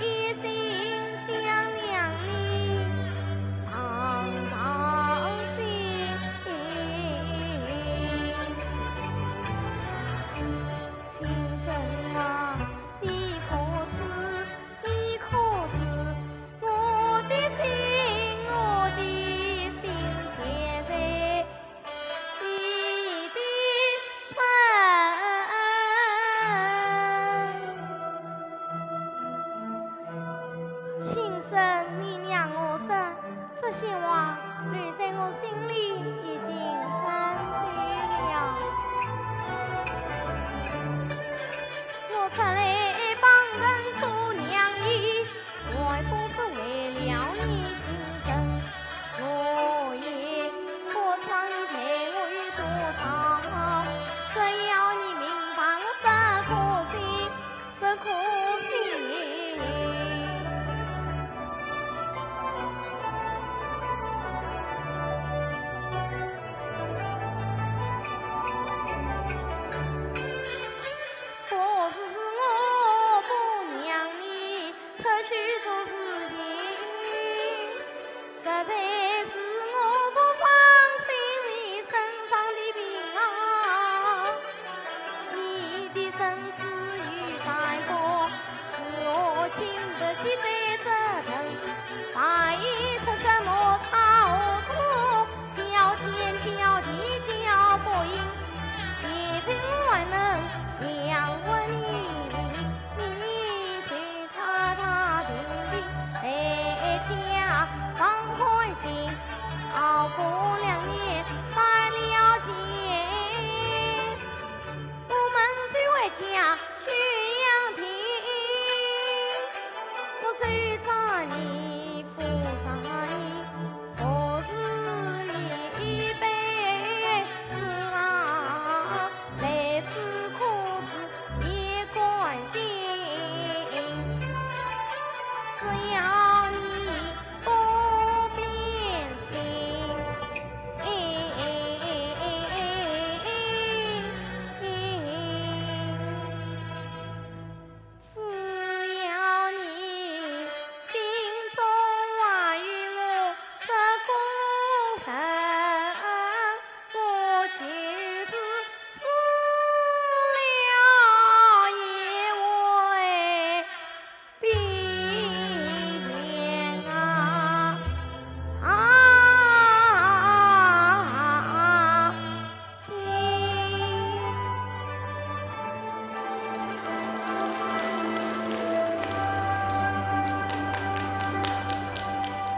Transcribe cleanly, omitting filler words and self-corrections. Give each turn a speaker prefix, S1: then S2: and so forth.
S1: 一心想娘你常常心。亲生啊，你可知？你可知？我的心，我的心切在你的身。亲生，你让我生，这些话留在我心里已经很久了。我出来帮人做娘姨，还不是为了你亲生。我也不曾陪我有多少，只要你明白我这颗心，这颗心。可是我不让你出去做事情，这才是我不放心你身上的病啊！你的身子与太过，是我经得起这